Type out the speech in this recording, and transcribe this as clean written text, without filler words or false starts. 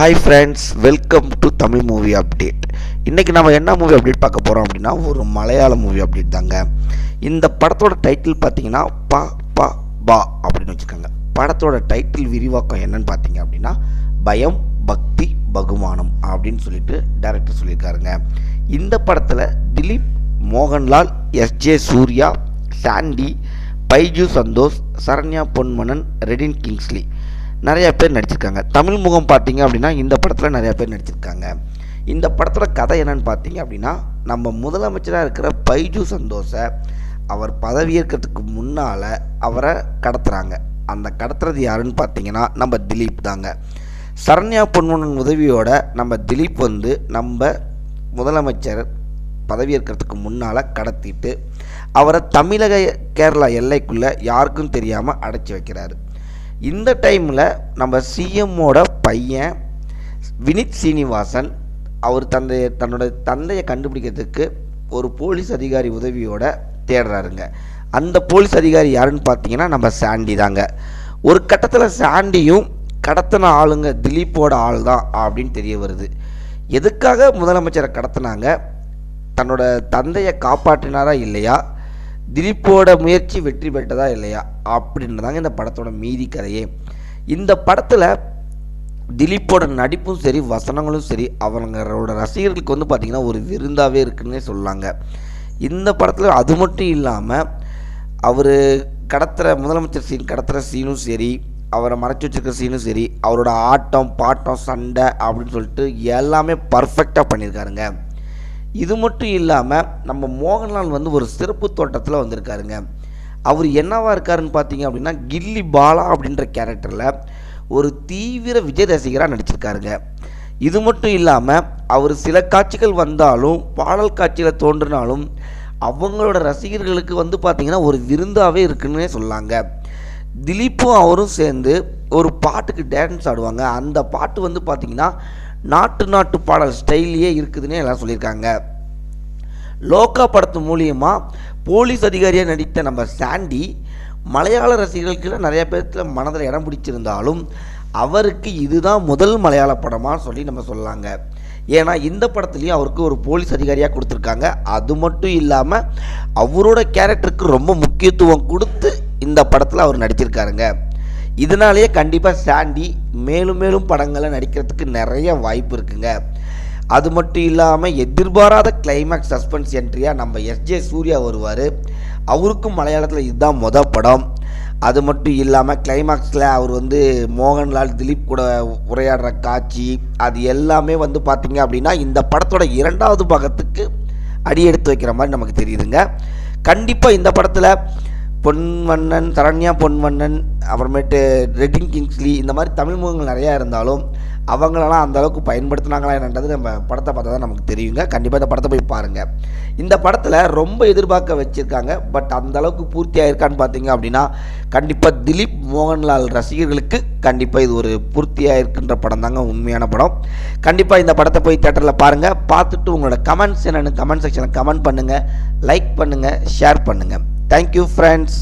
Hi friends, welcome to Tamil movie update. இன்றைக்கி நம்ம என்ன மூவி அப்டேட் பார்க்க போகிறோம் அப்படின்னா, ஒரு மலையாள மூவி அப்டேட் தாங்க. இந்த படத்தோட டைட்டில் பார்த்தீங்கன்னா பா பா பா அப்படின்னு வச்சுக்கோங்க. படத்தோட டைட்டில் விரிவாக்கம் என்னன்னு பார்த்தீங்க அப்படின்னா, பயம் பக்தி பகுமானம் அப்படின்னு சொல்லிட்டு டைரக்டர் சொல்லியிருக்காருங்க. இந்த படத்தில் திலீப், மோகன்லால், எஸ்ஜே சூர்யா, சாண்டி, பைஜு சந்தோஷ், சரண்யா பொன்மனன், ரெடின் கிங்ஸ்லி நிறைய பேர் நடிச்சிருக்காங்க. தமிழ் முகம் பார்த்தீங்க அப்படின்னா இந்த படத்தில் நிறைய பேர் நடிச்சிருக்காங்க. இந்த படத்தோட கதை என்னன்னு பார்த்தீங்க அப்படின்னா, நம்ம முதலமைச்சராக இருக்கிற பைஜு சந்தோஷை அவர் பதவியேற்கிறதுக்கு முன்னால் அவரை கடத்துகிறாங்க. அந்த கடத்துறது யாருன்னு பார்த்தீங்கன்னா நம்ம திலீப் தாங்க. சரண்யா பொன்மனன் உதவியோட நம்ம திலீப் நம்ம முதலமைச்சர் பதவியேற்கிறதுக்கு முன்னால் கடத்திட்டு அவரை தமிழக கேரளா எல்லைக்குள்ளே யாருக்கும் தெரியாமல் அடைச்சி வைக்கிறாரு. இந்த டைமில் நம்ம சிஎம்மோட பையன் வினித் சீனிவாசன் அவர் தன்னோட தந்தையை கண்டுபிடிக்கிறதுக்கு ஒரு போலீஸ் அதிகாரி உதவியோட தேடுறாருங்க. அந்த போலீஸ் அதிகாரி யாருன்னு பார்த்தீங்கன்னா நம்ம சாண்டி தாங்க. ஒரு கட்டத்தில் சாண்டியும் கடத்தின ஆளுங்க திலீப்போட ஆள் தான் அப்படின்னு தெரிய வருது. எதுக்காக முதலமைச்சரை கடத்தினாங்க, தன்னோட தந்தையை காப்பாற்றினாரா இல்லையா, திலீப்போட முயற்சி வெற்றி பெற்றதா இல்லையா அப்படின்றதாங்க இந்த படத்தோட மீதி கதையே. இந்த படத்தில் திலீப்போட நடிப்பும் சரி வசனங்களும் சரி அவங்களோட ரசிகர்களுக்கு பார்த்திங்கன்னா ஒரு விருந்தாகவே இருக்குன்னே சொல்லலாங்க. இந்த படத்தில் அது மட்டும் இல்லாமல் அவர் முதலமைச்சர் சீன் கடத்துகிற சீனும் சரி, அவரை மறைச்சி வச்சுருக்க சீனும் சரி, அவரோட ஆட்டம் பாட்டம் சண்டை அப்படின்னு சொல்லிட்டு எல்லாமே பர்ஃபெக்டாக பண்ணியிருக்காருங்க. இது மட்டும் இல்லாமல் நம்ம மோகன்லால் ஒரு சிறப்பு தோட்டத்தில் வந்திருக்காருங்க. அவர் என்னவா இருக்காருன்னு பார்த்தீங்க அப்படின்னா, கில்லி பாலா அப்படின்ற கேரக்டரில் ஒரு தீவிர விஜய் ரசிகராக நடிச்சிருக்காருங்க. இது மட்டும் இல்லாமல் அவர் சில காட்சிகள் வந்தாலும் பாடல் காட்சியில் தோன்றினாலும் அவங்களோட ரசிகர்களுக்கு பார்த்திங்கன்னா ஒரு விருந்தாகவே இருக்குன்னே சொல்லாங்க. திலீப்பும் அவரும் சேர்ந்து ஒரு பாட்டுக்கு டான்ஸ் ஆடுவாங்க. அந்த பாட்டு பார்த்திங்கன்னா நாட்டு பாடல் ஸ்டைல்லையே இருக்குதுன்னு எல்லாம் சொல்லியிருக்காங்க. லோக்கா படத்து மூலியமாக போலீஸ் அதிகாரியாக நடித்த நம்ம சாண்டி மலையாள ரசிகர்களுக்கு நிறைய பேர்த்தில் மனதில் இடம் பிடிச்சிருந்தாலும் அவருக்கு இதுதான் முதல் மலையாள படமாக சொல்லி நம்ம சொல்லலாங்க. ஏன்னா இந்த படத்துலேயும் அவருக்கு ஒரு போலீஸ் அதிகாரியாக கொடுத்துருக்காங்க. அது மட்டும் இல்லாமல் அவரோட கேரக்டருக்கு ரொம்ப முக்கியத்துவம் கொடுத்து இந்த படத்தில் அவர் நடிச்சிருக்காருங்க. இதனாலேயே கண்டிப்பாக சாண்டி மேலும் மேலும் படங்களை நடிக்கிறதுக்கு நிறைய வாய்ப்பு இருக்குங்க. அது மட்டும் இல்லாமல் எதிர்பாராத கிளைமேக்ஸ் சஸ்பென்ஸ் என்ட்ரியாக நம்ம எஸ்ஜே சூர்யா வருவார். அவருக்கும் மலையாளத்தில் இதுதான் மொதல் படம். அது மட்டும் இல்லாமல் கிளைமேக்ஸில் அவர் மோகன்லால் திலீப் கூட உரையாடுற காட்சி அது எல்லாமே பார்த்திங்க அப்படின்னா இந்த படத்தோட இரண்டாவது பாகத்துக்கு அடி எடுத்து வைக்கிற மாதிரி நமக்கு தெரியுதுங்க. கண்டிப்பாக இந்த படத்தில் பொன்வண்ணன், சரண்யா பொன்வண்ணன், அப்புறமேட்டு ரெடின் கிங்ஸ்லி இந்த மாதிரி தமிழ் முகங்கள் நிறையா இருந்தாலும் அவங்களெல்லாம் அந்த அளவுக்கு பயன்படுத்தினாங்களா என்னன்றது நம்ம படத்தை பார்த்தா தான் நமக்கு தெரியுங்க. கண்டிப்பாக இந்த படத்தை போய் பாருங்கள். இந்த படத்தில் ரொம்ப எதிர்பார்க்க வச்சுருக்காங்க. பட் அந்த அளவுக்கு பூர்த்தி ஆகிருக்கான்னு பார்த்தீங்க அப்படின்னா கண்டிப்பாக திலீப் மோகன்லால் ரசிகர்களுக்கு கண்டிப்பாக இது ஒரு பூர்த்தியாக இருக்கின்ற படம் தாங்க, உண்மையான படம். கண்டிப்பாக இந்த படத்தை போய் தியேட்டரில் பாருங்கள். பார்த்துட்டு உங்களோட கமெண்ட்ஸ் என்னென்னு கமெண்ட் செக்ஷனில் கமெண்ட் பண்ணுங்கள், லைக் பண்ணுங்கள், ஷேர் பண்ணுங்கள். Thank you friends.